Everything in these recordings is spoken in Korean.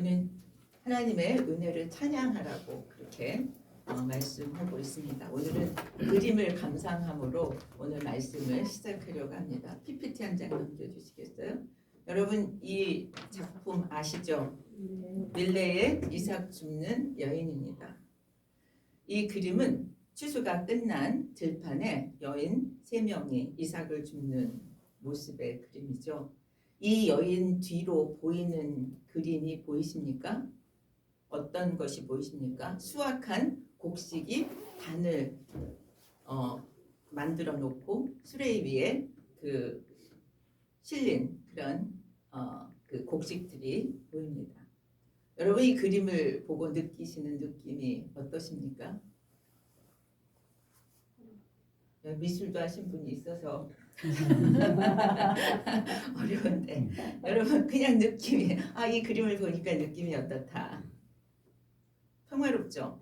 오늘 하나님의 은혜를 찬양하라고 그렇게 말씀하고 있습니다. 오늘은 그림을 감상함으로 오늘 말씀을 시작하려고 합니다. PPT 한 장 넘겨주시겠어요? 여러분 이 작품 아시죠? 밀레의 이삭 줍는 여인입니다. 이 그림은 추수가 끝난 들판에 여인 3명이 이삭을 줍는 모습의 그림이죠. 이 여인 뒤로 보이는 그림이 보이십니까? 어떤 것이 보이십니까? 수확한 곡식이 단을 만들어 놓고 수레 위에 그 실린 그런 그 곡식들이 보입니다. 여러분 이 그림을 보고 느끼시는 느낌이 어떠십니까? 미술도 하신 분이 있어서 어려운데 여러분 그냥 느낌이 이 그림을 보니까 느낌이 어떻다? 평화롭죠?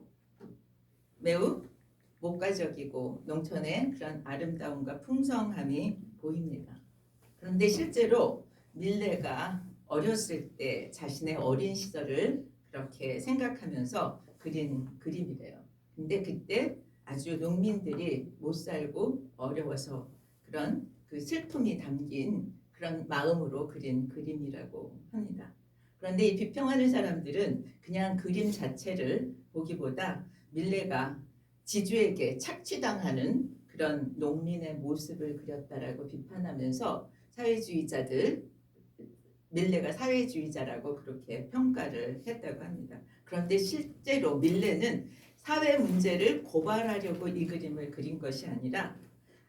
매우 목가적이고 농촌의 그런 아름다움과 풍성함이 보입니다. 그런데 실제로 밀레가 어렸을 때 자신의 어린 시절을 그렇게 생각하면서 그린 그림이래요. 근데 그때 아주 농민들이 못 살고 어려워서 그런 그 슬픔이 담긴 그런 마음으로 그린 그림이라고 합니다. 그런데 이 비평하는 사람들은 그냥 그림 자체를 보기보다 밀레가 지주에게 착취당하는 그런 농민의 모습을 그렸다라고 비판하면서 밀레가 사회주의자라고 그렇게 평가를 했다고 합니다. 그런데 실제로 밀레는 사회 문제를 고발하려고 이 그림을 그린 것이 아니라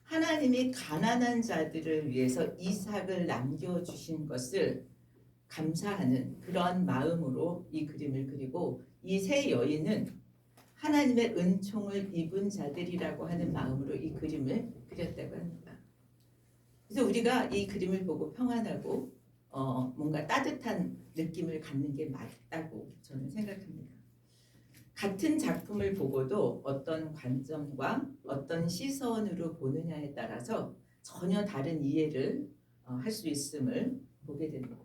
하나님이 가난한 자들을 위해서 이삭을 남겨주신 것을 감사하는 그런 마음으로 이 그림을 그리고 이 세 여인은 하나님의 은총을 입은 자들이라고 하는 마음으로 이 그림을 그렸다고 합니다. 그래서 우리가 이 그림을 보고 평안하고 뭔가 따뜻한 느낌을 갖는 게 맞다고 저는 생각합니다. 같은 작품을 보고도 어떤 관점과 어떤 시선으로 보느냐에 따라서 전혀 다른 이해를 할 수 있음을 보게 됩니다.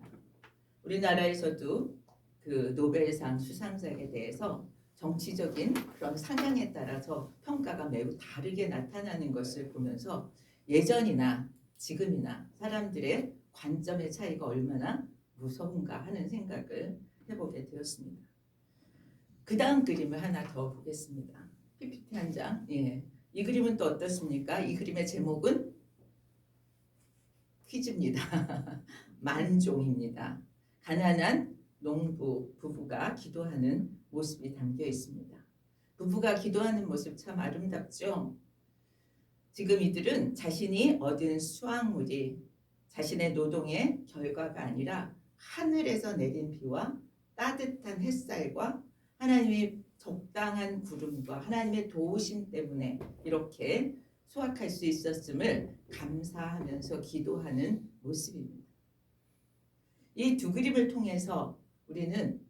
우리나라에서도 그 노벨상 수상자에 대해서 정치적인 그런 상향에 따라서 평가가 매우 다르게 나타나는 것을 보면서 예전이나 지금이나 사람들의 관점의 차이가 얼마나 무서운가 하는 생각을 해보게 되었습니다. 그 다음 그림을 하나 더 보겠습니다. PPT 한 장. 예. 이 그림은 또 어떻습니까? 이 그림의 제목은 퀴즈입니다. 만종입니다. 가난한 농부 부부가 기도하는 모습이 담겨 있습니다. 부부가 기도하는 모습 참 아름답죠? 지금 이들은 자신이 얻은 수확물이 자신의 노동의 결과가 아니라 하늘에서 내린 비와 따뜻한 햇살과 하나님의 적당한 구름과 하나님의 도우심 때문에 이렇게 수확할 수 있었음을 감사하면서 기도하는 모습입니다. 이 두 그림을 통해서 우리는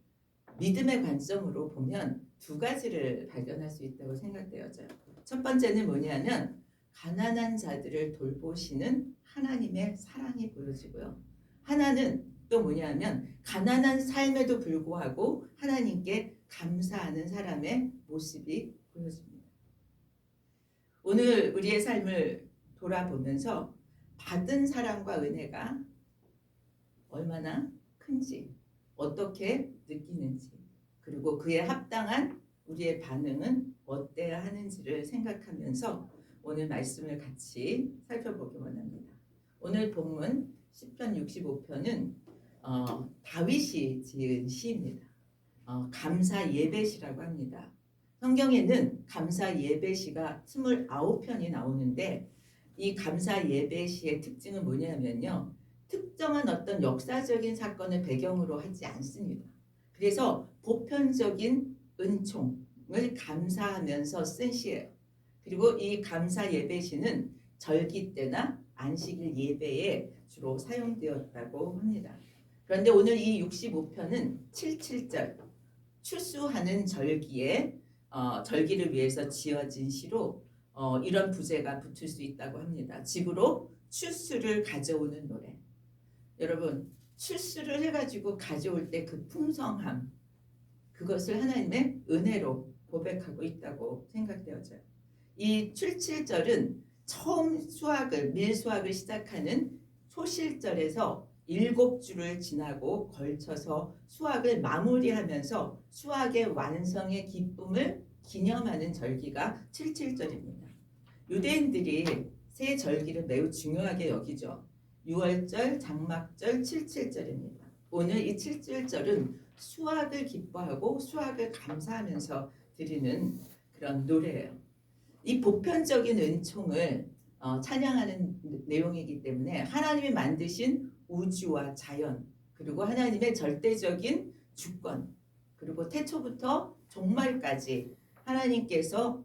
믿음의 관점으로 보면 두 가지를 발견할 수 있다고 생각되어져요. 첫 번째는 뭐냐면 가난한 자들을 돌보시는 하나님의 사랑이 보여지고요. 하나는 또 뭐냐면 가난한 삶에도 불구하고 하나님께 감사하는 사람의 모습이 보여집니다. 오늘 우리의 삶을 돌아보면서 받은 사랑과 은혜가 얼마나 큰지, 어떻게 느끼는지, 그리고 그에 합당한 우리의 반응은 어때야 하는지를 생각하면서 오늘 말씀을 같이 살펴보기 원합니다. 오늘 본문 시편 65편은 다윗이 지은 시입니다. 감사 예배시라고 합니다. 성경에는 감사 예배시가 29편이 나오는데 이 감사 예배시의 특징은 뭐냐면요. 특정한 어떤 역사적인 사건을 배경으로 하지 않습니다. 그래서 보편적인 은총을 감사하면서 쓴 시예요. 그리고 이 감사 예배시는 절기 때나 안식일 예배에 주로 사용되었다고 합니다. 그런데 오늘 이 65편은 77절 추수하는 절기에 절기를 위해서 지어진 시로 이런 부제가 붙을 수 있다고 합니다. 집으로 추수를 가져오는 노래. 여러분 출수를 해가지고 가져올 때 그 풍성함, 그것을 하나님의 은혜로 고백하고 있다고 생각되어져요. 이 출칠절은 처음 수확을, 밀수확을 시작하는 초실절에서 7주를 지나고 걸쳐서 수확을 마무리하면서 수확의 완성의 기쁨을 기념하는 절기가 칠칠절입니다. 유대인들이 세 절기를 매우 중요하게 여기죠. 6월절, 장막절, 칠칠절입니다. 오늘 이 칠칠절은 수확을 기뻐하고 수확을 감사하면서 드리는 그런 노래예요. 이 보편적인 은총을 찬양하는 내용이기 때문에 하나님이 만드신 우주와 자연, 그리고 하나님의 절대적인 주권, 그리고 태초부터 종말까지 하나님께서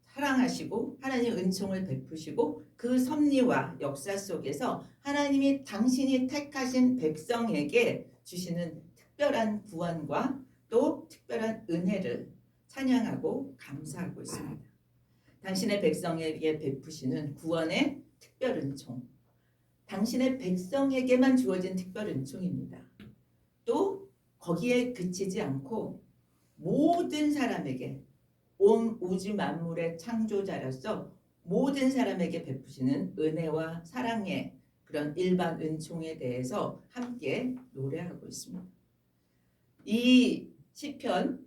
사랑하시고 하나님 은총을 베푸시고 그 섭리와 역사 속에서 하나님이 당신이 택하신 백성에게 주시는 특별한 구원과 또 특별한 은혜를 찬양하고 감사하고 있습니다. 당신의 백성에게 베푸시는 구원의 특별 은총, 당신의 백성에게만 주어진 특별 은총입니다. 또 거기에 그치지 않고 모든 사람에게, 온 우주 만물의 창조자로서 모든 사람에게 베푸시는 은혜와 사랑의 그런 일반 은총에 대해서 함께 노래하고 있습니다. 이 시편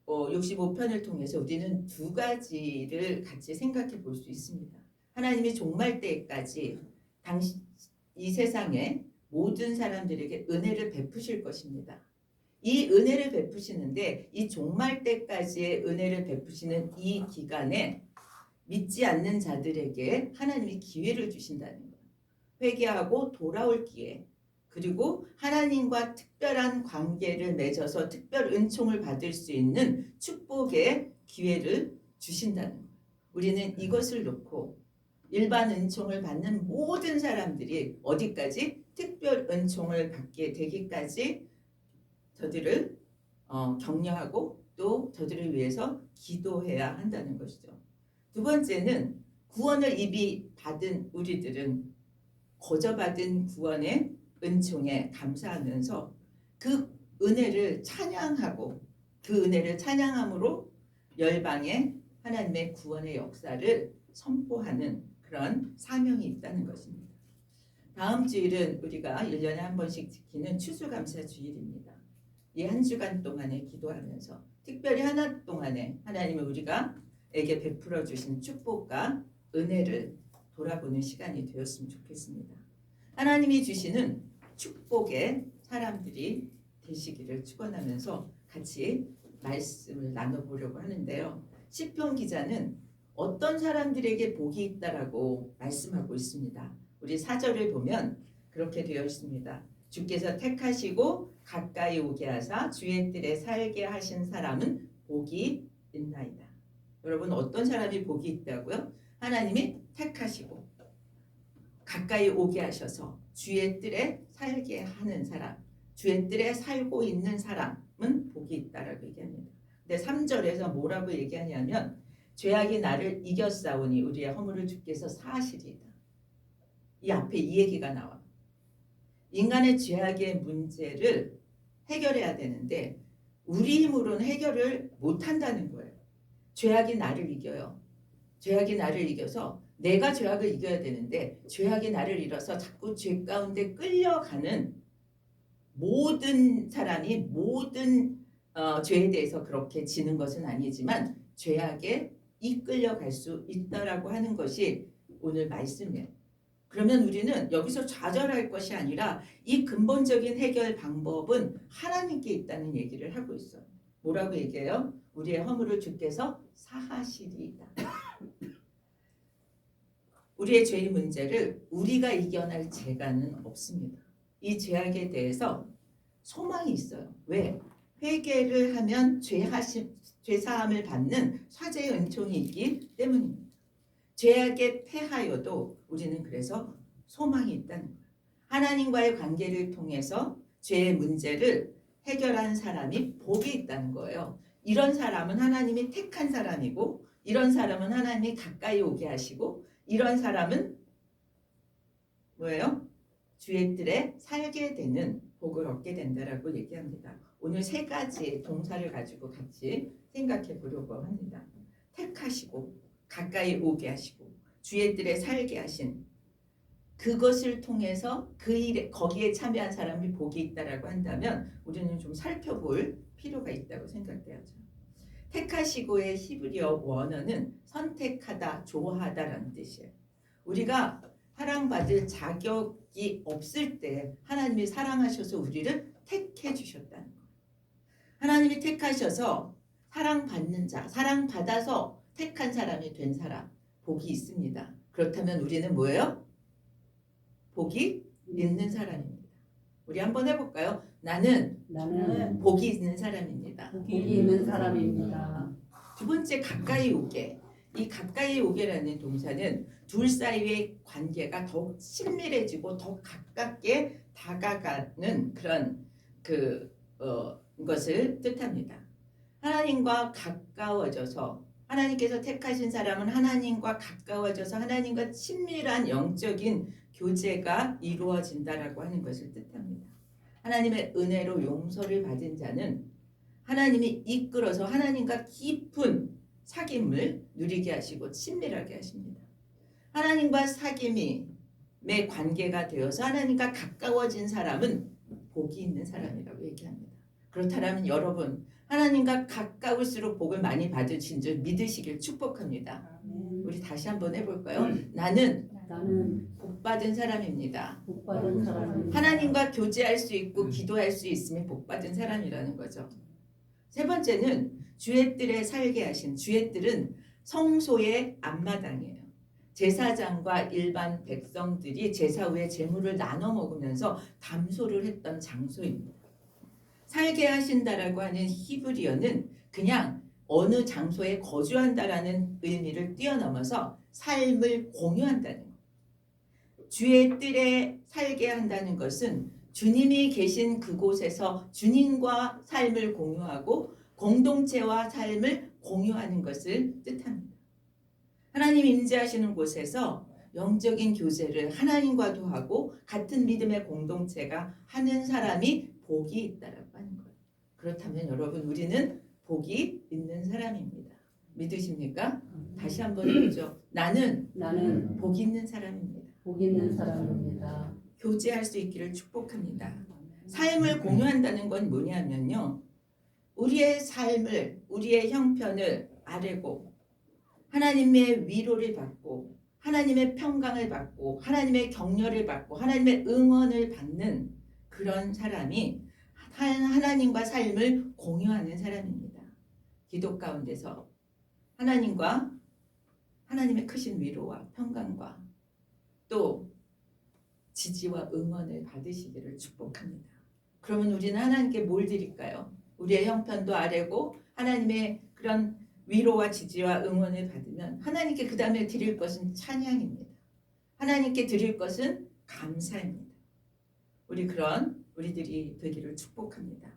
65편을 통해서 우리는 두 가지를 같이 생각해 볼 수 있습니다. 하나님이 종말 때까지 이 세상에 모든 사람들에게 은혜를 베푸실 것입니다. 이 은혜를 베푸시는데 이 종말 때까지의 은혜를 베푸시는 이 기간에 믿지 않는 자들에게 하나님이 기회를 주신다는 거예요. 회개하고 돌아올 기회, 그리고 하나님과 특별한 관계를 맺어서 특별 은총을 받을 수 있는 축복의 기회를 주신다는 거예요. 우리는 이것을 놓고 일반 은총을 받는 모든 사람들이 어디까지 특별 은총을 받게 되기까지 저들을 격려하고 또 저들을 위해서 기도해야 한다는 것이죠. 두 번째는 구원을 이미 받은 우리들은 거저 받은 구원의 은총에 감사하면서 그 은혜를 찬양하고 그 은혜를 찬양함으로 열방에 하나님의 구원의 역사를 선포하는 그런 사명이 있다는 것입니다. 다음 주일은 우리가 1년에 한 번씩 지키는 추수감사 주일입니다. 이 한 주간 동안에 기도하면서 특별히 하나 동안에 하나님이 우리가에게 베풀어 주신 축복과 은혜를 돌아보는 시간이 되었으면 좋겠습니다. 하나님이 주시는 축복의 사람들이 되시기를 축원하면서 같이 말씀을 나눠보려고 하는데요. 시편 기자는 어떤 사람들에게 복이 있다라고 말씀하고 있습니다. 우리 4절을 보면 그렇게 되어 있습니다. 주께서 택하시고 가까이 오게 하사 주의 뜰에 살게 하신 사람은 복이 있나이다. 여러분, 어떤 사람이 복이 있다고요? 하나님이 택하시고 가까이 오게 하셔서 주의 뜰에 살게 하는 사람, 주의 뜰에 살고 있는 사람은 복이 있다라고 얘기합니다. 근데 3절에서 뭐라고 얘기하냐면 죄악이 나를 이겼사오니 우리의 허물을 주께서 사하시리이다. 이 앞에 이 얘기가 나와요. 인간의 죄악의 문제를 해결해야 되는데 우리 힘으로는 해결을 못한다는 거예요. 죄악이 나를 이겨요. 죄악이 나를 이겨서 내가 죄악을 이겨야 되는데 죄악이 나를 이뤄서 자꾸 죄 가운데 끌려가는 모든 사람이 모든 죄에 대해서 그렇게 지는 것은 아니지만 죄악에 이끌려갈 수 있다라고 하는 것이 오늘 말씀이에요. 그러면 우리는 여기서 좌절할 것이 아니라 이 근본적인 해결 방법은 하나님께 있다는 얘기를 하고 있어요. 뭐라고 얘기해요? 우리의 허물을 주께서 사하시리이다. 우리의 죄의 문제를 우리가 이겨낼 재간은 없습니다. 이 죄악에 대해서 소망이 있어요. 왜? 회개를 하면 죄사함을 받는 사죄의 은총이 있기 때문입니다. 죄악에 패하여도 우리는 그래서 소망이 있다는 거예요. 하나님과의 관계를 통해서 죄의 문제를 해결한 사람이 복이 있다는 거예요. 이런 사람은 하나님이 택한 사람이고 이런 사람은 하나님이 가까이 오게 하시고 이런 사람은 뭐예요? 주의 뜰에 살게 되는 복을 얻게 된다라고 얘기합니다. 오늘 세 가지 동사를 가지고 같이 생각해 보려고 합니다. 택하시고 가까이 오게 하시고 주의 뜰에 살게 하신 그것을 통해서 그 일에 거기에 참여한 사람이 복이 있다라고 한다면 우리는 좀 살펴볼 필요가 있다고 생각돼야죠. 택하시고의 히브리어 원어는 선택하다, 좋아하다라는 뜻이에요. 우리가 사랑받을 자격이 없을 때 하나님이 사랑하셔서 우리를 택해 주셨다는 거예요. 하나님이 택하셔서 사랑받는 자, 사랑받아서 택한 사람이 된 사람, 복이 있습니다. 그렇다면 우리는 뭐예요? 복이 있는 사람입니다. 우리 한번 해볼까요? 나는 복이 있는 사람입니다. 복이 있는 사람입니다. 두 번째, 가까이 오게. 이 가까이 오게라는 동사는 둘 사이의 관계가 더욱 친밀해지고 더 가깝게 다가가는 그런 것을 뜻합니다. 하나님과 가까워져서 하나님께서 택하신 사람은 하나님과 가까워져서 하나님과 친밀한 영적인 교제가 이루어진다라고 하는 것을 뜻합니다. 하나님의 은혜로 용서를 받은 자는 하나님이 이끌어서 하나님과 깊은 사귐을 누리게 하시고 친밀하게 하십니다. 하나님과 사귐의 관계가 되어서 하나님과 가까워진 사람은 복이 있는 사람이라고 얘기합니다. 그렇다면 여러분 하나님과 가까울수록 복을 많이 받으신 줄 믿으시길 축복합니다. 우리 다시 한번 해볼까요? 나는 복받은 사람입니다. 복받은 사람입니다. 하나님과 교제할 수 있고 기도할 수 있으면 복받은 사람이라는 거죠. 세 번째는 주의 뜰에 살게 하신, 주의 뜰은 성소의 앞마당이에요. 제사장과 일반 백성들이 제사 후에 제물을 나눠 먹으면서 담소를 했던 장소입니다. 살게 하신다라고 하는 히브리어는 그냥 어느 장소에 거주한다라는 의미를 뛰어넘어서 삶을 공유한다는 것. 주의 뜰에 살게 한다는 것은 주님이 계신 그곳에서 주님과 삶을 공유하고 공동체와 삶을 공유하는 것을 뜻합니다. 하나님 임재하시는 곳에서 영적인 교제를 하나님과도 하고 같은 믿음의 공동체가 하는 사람이 복이 있다라고 하는 거예요. 그렇다면 여러분 우리는 복이 있는 사람입니다. 믿으십니까? 다시 한번 해보죠. 나는 복 있는 사람입니다. 복 있는 사람입니다. 교제할 수 있기를 축복합니다. 삶을 공유한다는 건 뭐냐면요. 우리의 삶을, 우리의 형편을 아뢰고 하나님의 위로를 받고 하나님의 평강을 받고 하나님의 격려를 받고 하나님의 응원을 받는 그런 사람이 하나님과 삶을 공유하는 사람입니다. 기도 가운데서 하나님과 하나님의 크신 위로와 평강과 또 지지와 응원을 받으시기를 축복합니다. 그러면 우리는 하나님께 뭘 드릴까요? 우리의 형편도 아뢰고 하나님의 그런 위로와 지지와 응원을 받으면 하나님께 그 다음에 드릴 것은 찬양입니다. 하나님께 드릴 것은 감사입니다. 우리들이 되기를 축복합니다.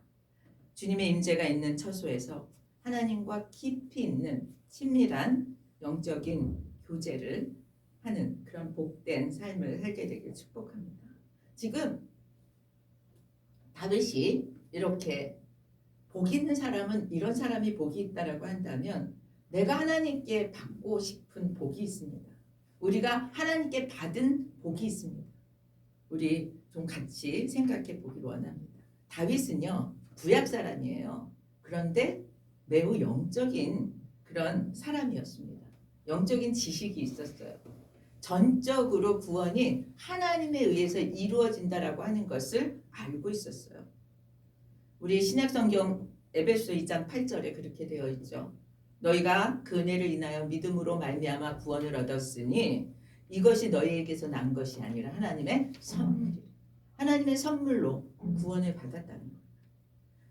주님의 임재가 있는 처소에서 하나님과 깊이 있는 친밀한 영적인 교제를 하는 그런 복된 삶을 살게 되길 축복합니다. 지금 다윗이 이렇게 복 있는 사람은 이런 사람이 복이 있다라고 한다면 내가 하나님께 받고 싶은 복이 있습니다. 우리가 하나님께 받은 복이 있습니다. 우리 좀 같이 생각해 보기를 원합니다. 다윗은요 구약 사람이에요. 그런데 매우 영적인 그런 사람이었습니다. 영적인 지식이 있었어요. 전적으로 구원이 하나님에 의해서 이루어진다라고 하는 것을 알고 있었어요. 우리 신약성경 에베소 2장 8절에 그렇게 되어 있죠. 너희가 그 은혜를 인하여 믿음으로 말미암아 구원을 얻었으니 이것이 너희에게서 난 것이 아니라 하나님의 선물이라. 하나님의 선물로 구원을 받았다는 거예요.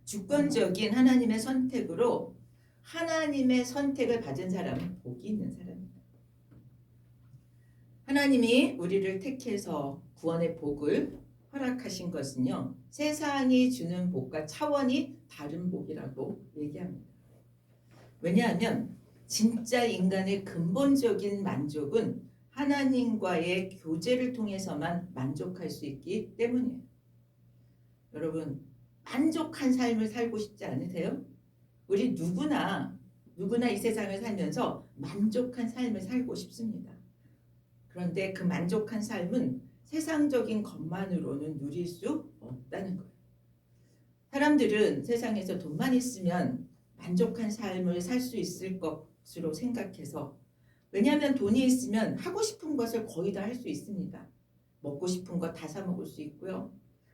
주권적인 하나님의 선택으로 하나님의 선택을 받은 사람은 복이 있는 사람입니다. 하나님이 우리를 택해서 구원의 복을 허락하신 것은요. 세상이 주는 복과 차원이 다른 복이라고 얘기합니다. 왜냐하면 진짜 인간의 근본적인 만족은 하나님과의 교제를 통해서만 만족할 수 있기 때문이에요. 여러분, 만족한 삶을 살고 싶지 않으세요? 우리 누구나 이 세상을 살면서 만족한 삶을 살고 싶습니다. 그런데 그 만족한 삶은 세상적인 것만으로는 누릴 수 없다는 거예요. 사람들은 세상에서 돈만 있으면 만족한 삶을 살 수 있을 것으로 생각해서, 왜냐하면 돈이 있으면 하고 싶은 것을 거의 다 할 수 있습니다. 먹고 싶은 거 다 사 먹을 수 있고요.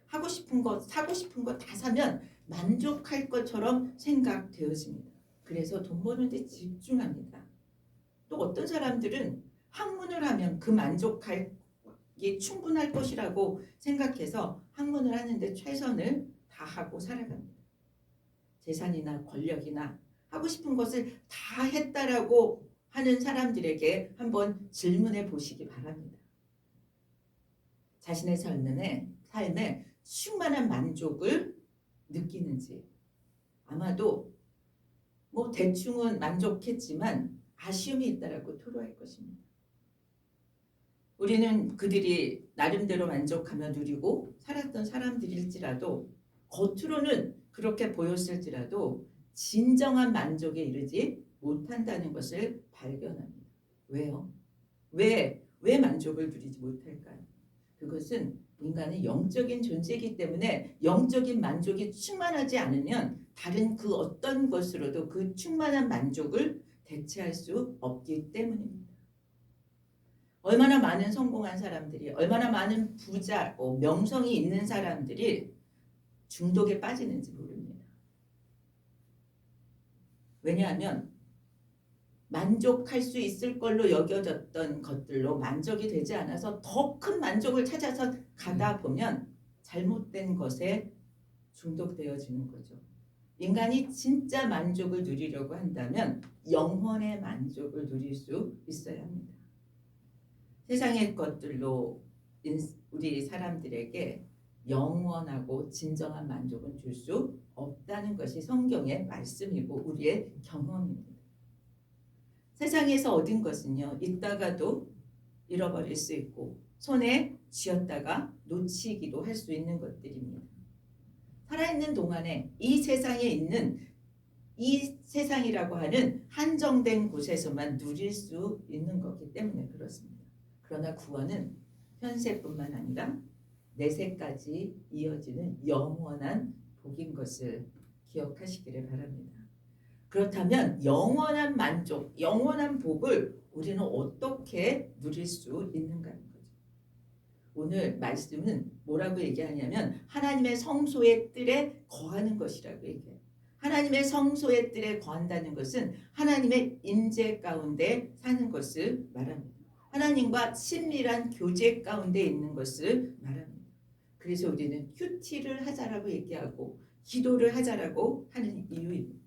하고 싶은 거, 사고 싶은 거 다 사면 만족할 것처럼 생각되어집니다. 그래서 돈 버는 데 집중합니다. 또 어떤 사람들은 학문을 하면 그 만족하기 충분할 것이라고 생각해서 학문을 하는데 최선을 다하고 살아갑니다. 재산이나 권력이나 하고 싶은 것을 다 했다라고 하는 사람들에게 한번 질문해 보시기 바랍니다. 자신의 삶에 충만한 만족을 느끼는지. 아마도 뭐 대충은 만족했지만 아쉬움이 있다라고 토로할 것입니다. 우리는 그들이 나름대로 만족하며 누리고 살았던 사람들일지라도, 겉으로는 그렇게 보였을지라도 진정한 만족에 이르지 못한다는 것을 발견합니다. 왜요? 왜 만족을 누리지 못할까요? 그것은 인간은 영적인 존재이기 때문에 영적인 만족이 충만하지 않으면 다른 그 어떤 것으로도 그 충만한 만족을 대체할 수 없기 때문입니다. 얼마나 많은 성공한 사람들이, 얼마나 많은 부자, 명성이 있는 사람들이 중독에 빠지는지 모릅니다. 왜냐하면 만족할 수 있을 걸로 여겨졌던 것들로 만족이 되지 않아서 더 큰 만족을 찾아서 가다 보면 잘못된 것에 중독되어지는 거죠. 인간이 진짜 만족을 누리려고 한다면 영혼의 만족을 누릴 수 있어야 합니다. 세상의 것들로 우리 사람들에게 영원하고 진정한 만족은 줄 수 없다는 것이 성경의 말씀이고 우리의 경험입니다. 세상에서 얻은 것은요, 있다가도 잃어버릴 수 있고 손에 쥐었다가 놓치기도 할 수 있는 것들입니다. 살아있는 동안에 이 세상에 있는 이 세상이라고 하는 한정된 곳에서만 누릴 수 있는 거기 때문에 그렇습니다. 그러나 구원은 현세뿐만 아니라 내세까지 이어지는 영원한 복인 것을 기억하시기를 바랍니다. 그렇다면 영원한 만족, 영원한 복을 우리는 어떻게 누릴 수 있는가 하는 거죠. 오늘 말씀은 뭐라고 얘기하냐면 하나님의 성소의 뜰에 거하는 것이라고 얘기해요. 하나님의 성소의 뜰에 거한다는 것은 하나님의 임재 가운데 사는 것을 말합니다. 하나님과 친밀한 교제 가운데 있는 것을 말합니다. 그래서 우리는 큐티를 하자라고 얘기하고 기도를 하자라고 하는 이유입니다.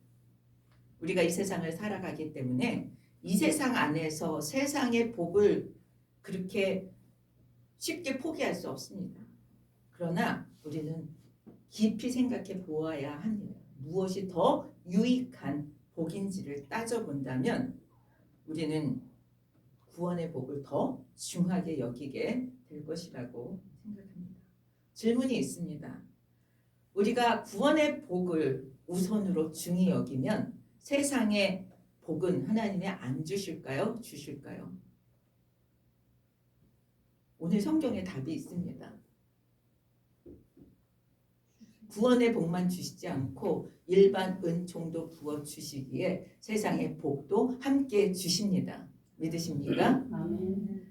우리가 이 세상을 살아가기 때문에 이 세상 안에서 세상의 복을 그렇게 쉽게 포기할 수 없습니다. 그러나 우리는 깊이 생각해 보아야 합니다. 무엇이 더 유익한 복인지를 따져본다면 우리는 구원의 복을 더 중하게 여기게 될 것이라고 생각합니다. 질문이 있습니다. 우리가 구원의 복을 우선으로 중히 여기면 세상의 복은 하나님이 안 주실까요? 주실까요? 오늘 성경에 답이 있습니다. 구원의 복만 주시지 않고 일반 은총도 부어 주시기에 세상의 복도 함께 주십니다. 믿으십니까? 아멘.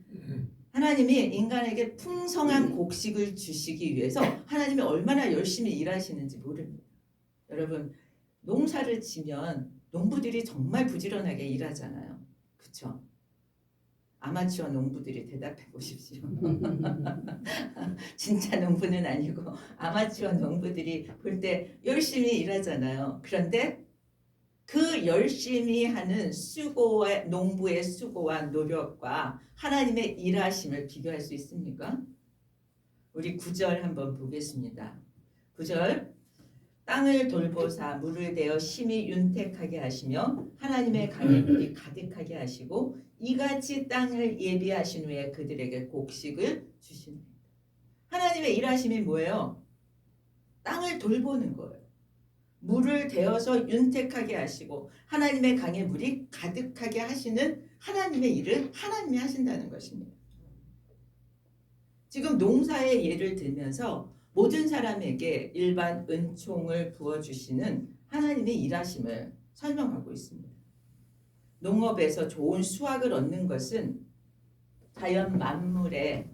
하나님이 인간에게 풍성한 곡식을 주시기 위해서 하나님이 얼마나 열심히 일하시는지 모릅니다. 여러분, 농사를 지면 농부들이 정말 부지런하게 일하잖아요. 그렇죠? 아마추어 농부들이 대답해 보십시오. 진짜 농부는 아니고 아마추어 농부들이 볼 때 열심히 일하잖아요. 그런데 그 열심히 하는 수고와 농부의 수고와 노력과 하나님의 일하심을 비교할 수 있습니까? 우리 9절 한번 보겠습니다. 9절 땅을 돌보사 물을 대어 심히 윤택하게 하시며 하나님의 강에 물이 가득하게 하시고 이같이 땅을 예비하신 후에 그들에게 곡식을 주시는 하나님의 일하심이 뭐예요? 땅을 돌보는 거예요. 물을 대어서 윤택하게 하시고 하나님의 강에 물이 가득하게 하시는 하나님의 일을 하나님이 하신다는 것입니다. 지금 농사의 예를 들면서 모든 사람에게 일반 은총을 부어주시는 하나님의 일하심을 설명하고 있습니다. 농업에서 좋은 수확을 얻는 것은 자연 만물의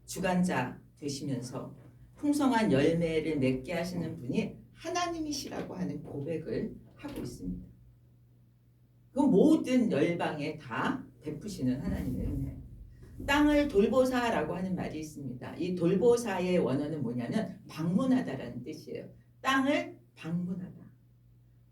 주관자 되시면서 풍성한 열매를 맺게 하시는 분이 하나님이시라고 하는 고백을 하고 있습니다. 그 모든 열방에 다 베푸시는 하나님의 은혜. 땅을 돌보사라고 하는 말이 있습니다. 이 돌보사의 원어는 뭐냐면 방문하다라는 뜻이에요. 땅을 방문하다.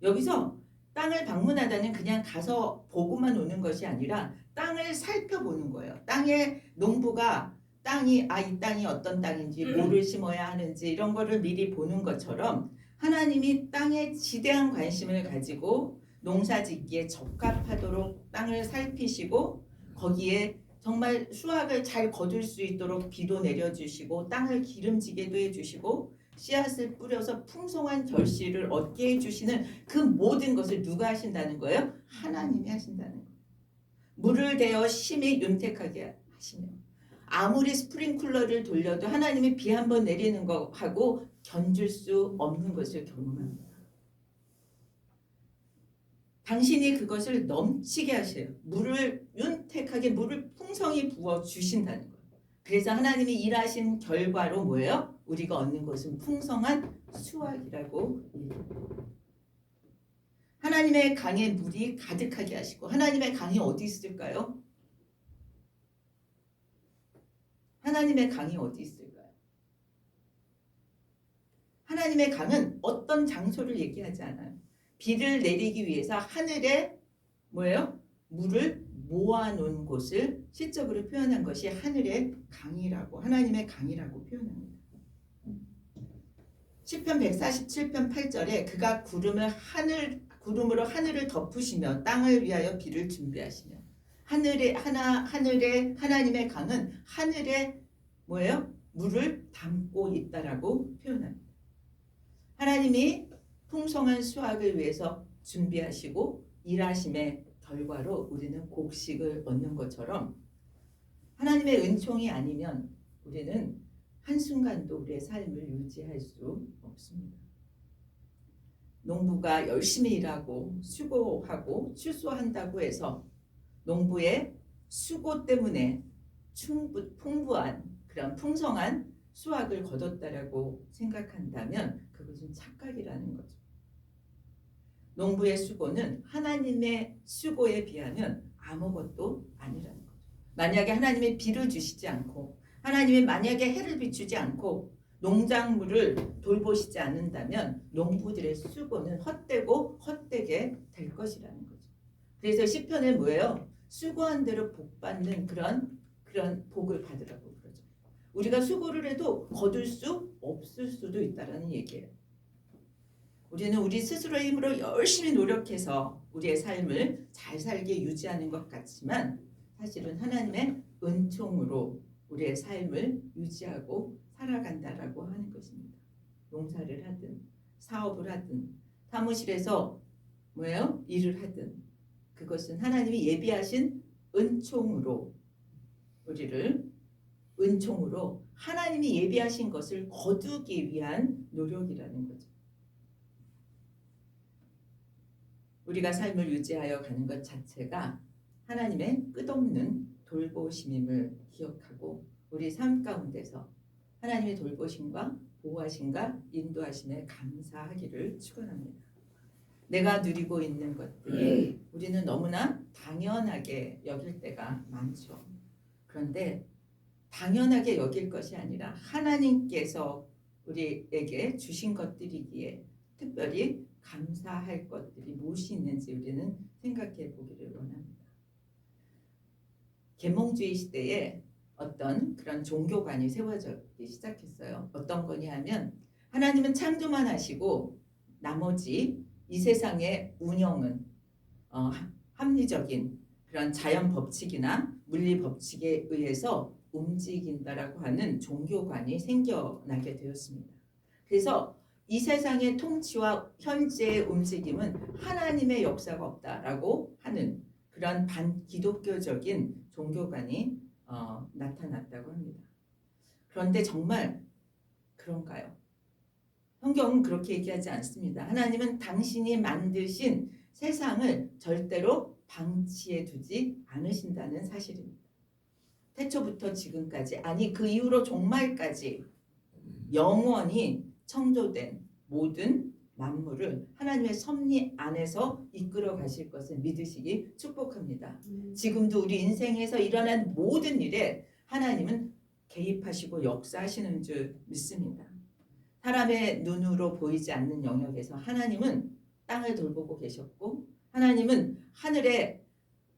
여기서 땅을 방문하다는 그냥 가서 보고만 오는 것이 아니라 땅을 살펴보는 거예요. 땅의 농부가 이 땅이 어떤 땅인지 뭐를 심어야 하는지 이런 거를 미리 보는 것처럼 하나님이 땅에 지대한 관심을 가지고 농사짓기에 적합하도록 땅을 살피시고 거기에 정말 수확을 잘 거둘 수 있도록 비도 내려주시고 땅을 기름지게도 해주시고 씨앗을 뿌려서 풍성한 결실을 얻게 해주시는 그 모든 것을 누가 하신다는 거예요? 하나님이 하신다는 거예요. 물을 대어 심히 윤택하게 하시며 아무리 스프링클러를 돌려도 하나님이 비 한 번 내리는 것하고 견줄 수 없는 것을 경험합니다. 당신이 그것을 넘치게 하셔요. 물을 윤택하게 물을 풍성히 부어 주신다는 거예요. 그래서 하나님이 일하신 결과로 뭐예요? 우리가 얻는 것은 풍성한 수확이라고 얘기합니다. 하나님의 강에 물이 가득하게 하시고 하나님의 강이 어디 있을까요? 하나님의 강이 어디 있을까요? 하나님의 강은 어떤 장소를 얘기하지 않아요. 비를 내리기 위해서 하늘에 뭐예요? 물을 모아놓은 곳을 시적으로 표현한 것이 하늘의 강이라고 하나님의 강이라고 표현합니다. 시편 147편 8절에 그가 구름으로 하늘을 덮으시며 땅을 위하여 비를 준비하시며 하늘의 하나님의 강은 하늘에 뭐예요? 물을 담고 있다라고 표현합니다. 하나님이 풍성한 수확을 위해서 준비하시고 일하심의 결과로 우리는 곡식을 얻는 것처럼 하나님의 은총이 아니면 우리는 한순간도 우리의 삶을 유지할 수 없습니다. 농부가 열심히 일하고 수고하고 출소한다고 해서 농부의 수고 때문에 풍부한 그런 풍성한 수확을 거뒀다라고 생각한다면 그것은 착각이라는 거죠. 농부의 수고는 하나님의 수고에 비하면 아무것도 아니라는 거죠. 만약에 하나님이 비를 주시지 않고 하나님이 만약에 해를 비추지 않고 농작물을 돌보시지 않는다면 농부들의 수고는 헛되고 헛되게 될 것이라는 거죠. 그래서 시편에 뭐예요? 수고한 대로 복 받는 그런 복을 받으라고 그러죠. 우리가 수고를 해도 거둘 수 없을 수도 있다라는 얘기예요. 우리는 우리 스스로의 힘으로 열심히 노력해서 우리의 삶을 잘 살게 유지하는 것 같지만 사실은 하나님의 은총으로 우리의 삶을 유지하고 살아간다라고 하는 것입니다. 농사를 하든 사업을 하든 사무실에서 뭐예요? 일을 하든 그것은 하나님이 예비하신 은총으로 우리를 은총으로 하나님이 예비하신 것을 거두기 위한 노력이라는 거죠. 우리가 삶을 유지하여 가는 것 자체가 하나님의 끝없는 돌보심임을 기억하고 우리 삶 가운데서 하나님의 돌보심과 보호하심과 인도하심에 감사하기를 축원합니다. 내가 누리고 있는 것들이 우리는 너무나 당연하게 여길 때가 많죠. 그런데 당연하게 여길 것이 아니라 하나님께서 우리에게 주신 것들이기에 특별히 감사할 것들이 무엇이 있는지 우리는 생각해 보기를 원합니다. 계몽주의 시대에 어떤 그런 종교관이 세워지기 시작했어요. 어떤 거냐 하면 하나님은 창조만 하시고 나머지 이 세상의 운영은 합리적인 그런 자연 법칙이나 물리 법칙에 의해서 움직인다라고 하는 종교관이 생겨나게 되었습니다. 그래서 이 세상의 통치와 현재의 움직임은 하나님의 역사가 없다라고 하는 그런 반기독교적인 종교관이 나타났다고 합니다. 그런데 정말 그런가요? 성경은 그렇게 얘기하지 않습니다. 하나님은 당신이 만드신 세상을 절대로 방치해 두지 않으신다는 사실입니다. 태초부터 지금까지, 아니 그 이후로 종말까지 영원히 창조된 모든 만물을 하나님의 섭리 안에서 이끌어 가실 것을 믿으시기 축복합니다. 지금도 우리 인생에서 일어난 모든 일에 하나님은 개입하시고 역사하시는 줄 믿습니다. 사람의 눈으로 보이지 않는 영역에서 하나님은 땅을 돌보고 계셨고, 하나님은 하늘에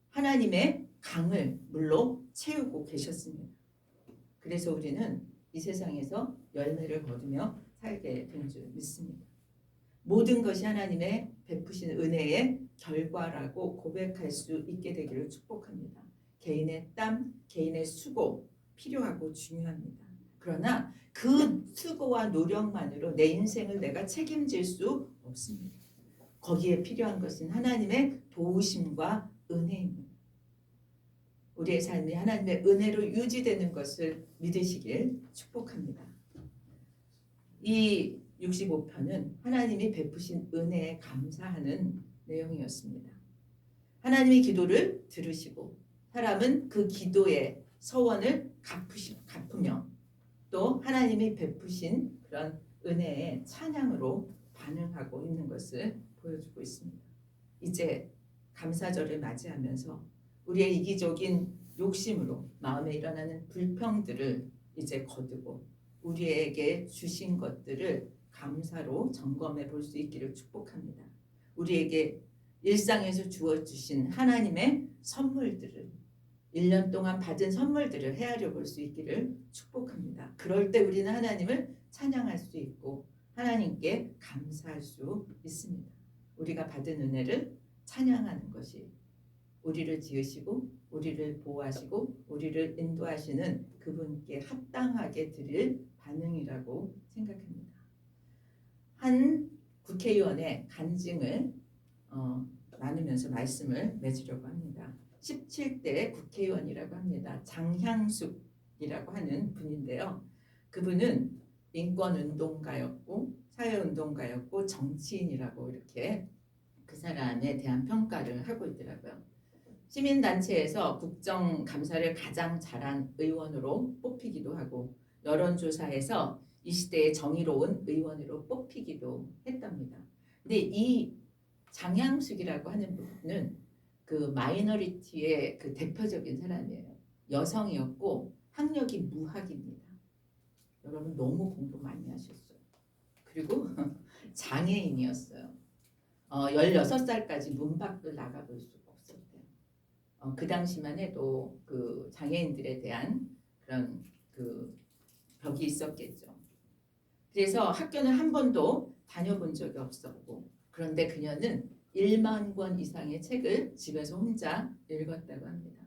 하나님의 강을 물로 채우고 계셨습니다. 그래서 우리는 이 세상에서 열매를 거두며 살게 된 줄 믿습니다. 모든 것이 하나님의 베푸신 은혜의 결과라고 고백할 수 있게 되기를 축복합니다. 개인의 땀, 개인의 수고 필요하고 중요합니다. 그러나 그 수고와 노력만으로 내 인생을 내가 책임질 수 없습니다. 거기에 필요한 것은 하나님의 도우심과 은혜입니다. 우리의 삶이 하나님의 은혜로 유지되는 것을 믿으시길 축복합니다. 이 65편은 하나님이 베푸신 은혜에 감사하는 내용이었습니다. 하나님이 기도를 들으시고 사람은 그 기도의 서원을 갚으며 또 하나님이 베푸신 그런 은혜의 찬양으로 반응하고 있는 것을 보여주고 있습니다. 이제 감사절을 맞이하면서 우리의 이기적인 욕심으로 마음에 일어나는 불평들을 이제 거두고 우리에게 주신 것들을 감사로 점검해 볼 수 있기를 축복합니다. 우리에게 일상에서 주어주신 하나님의 선물들을 1년 동안 받은 선물들을 헤아려 볼 수 있기를 축복합니다. 그럴 때 우리는 하나님을 찬양할 수 있고 하나님께 감사할 수 있습니다. 우리가 받은 은혜를 찬양하는 것이 우리를 지으시고 우리를 보호하시고 우리를 인도하시는 그분께 합당하게 드릴 반응이라고 생각합니다. 한 국회의원의 간증을 나누면서 말씀을 맺으려고 합니다. 17대 국회의원이라고 합니다. 장향숙이라고 하는 분인데요. 그분은 인권운동가였고 사회운동가였고 정치인이라고 이렇게 그 사람에 대한 평가를 하고 있더라고요. 시민단체에서 국정감사를 가장 잘한 의원으로 뽑히기도 하고 여론조사에서 이 시대의 정의로운 의원으로 뽑히기도 했답니다. 근데 이 장향숙이라고 하는 분은 그 마이너리티의 그 대표적인 사람이에요. 여성이었고 학력이 무학입니다. 여러분 너무 공부 많이 하셨어요. 그리고 장애인이었어요. 16살까지 문 밖을 나가볼 수가 없었대요. 그 당시만 해도 그 장애인들에 대한 그런 그 벽이 있었겠죠. 그래서 학교는 한 번도 다녀본 적이 없었고 그런데 그녀는 1만 권 이상의 책을 집에서 혼자 읽었다고 합니다.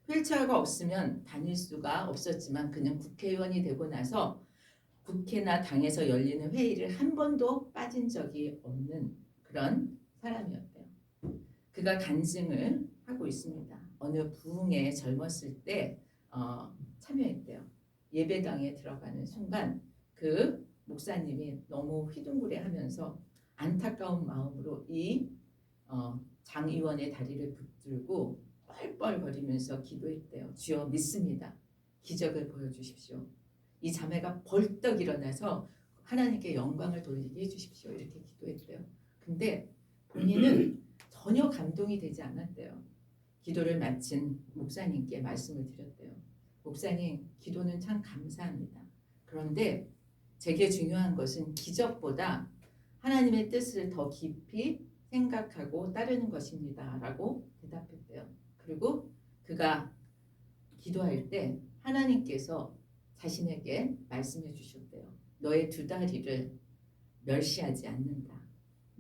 휠체어가 없으면 다닐 수가 없었지만 그는 국회의원이 되고 나서 국회나 당에서 열리는 회의를 한 번도 빠진 적이 없는 그런 사람이었대요. 그가 간증을 하고 있습니다. 어느 부흥에 젊었을 때 참여했대요. 예배당에 들어가는 순간 그 목사님이 너무 휘둥그레하면서 안타까운 마음으로 이 장 의원의 다리를 붙들고 뻘뻘거리면서 기도했대요. 주여 믿습니다. 기적을 보여주십시오. 이 자매가 벌떡 일어나서 하나님께 영광을 돌리게 해주십시오. 이렇게 기도했대요. 근데 본인은 전혀 감동이 되지 않았대요. 기도를 마친 목사님께 말씀을 드렸대요. 목사님, 기도는 참 감사합니다. 그런데 제게 중요한 것은 기적보다 하나님의 뜻을 더 깊이 생각하고 따르는 것입니다. 라고 대답했대요. 그리고 그가 기도할 때 하나님께서 자신에게 말씀해 주셨대요. 너의 두 다리를 멸시하지 않는다.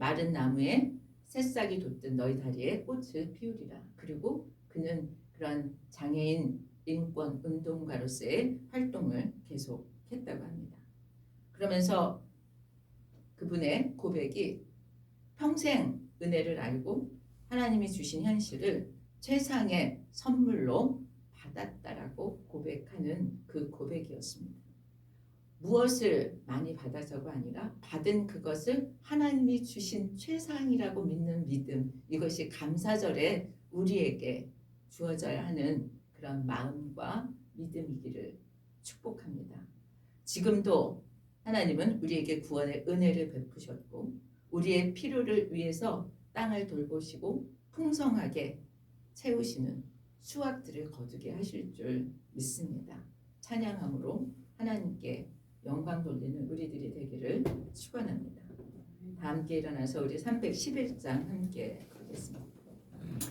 마른 나무에 새싹이 돋든 너희 다리에 꽃을 피우리라. 그리고 그는 그런 장애인 인권 운동가로서의 활동을 계속했다고 합니다. 그러면서 그분의 고백이 평생 은혜를 알고 하나님이 주신 현실을 최상의 선물로 받았다라고 고백하는 그 고백이었습니다. 무엇을 많이 받아서가 아니라 받은 그것을 하나님이 주신 최상이라고 믿는 믿음, 이것이 감사절에 우리에게 주어져야 하는 그런 마음과 믿음이기를 축복합니다. 지금도 하나님은 우리에게 구원의 은혜를 베푸셨고 우리의 필요를 위해서 땅을 돌보시고 풍성하게 채우시는 수확들을 거두게 하실 줄 믿습니다. 찬양함으로 하나님께 영광 돌리는 우리들이 되기를 축원합니다. 다 함께 일어나서 우리 311장 함께 보겠습니다.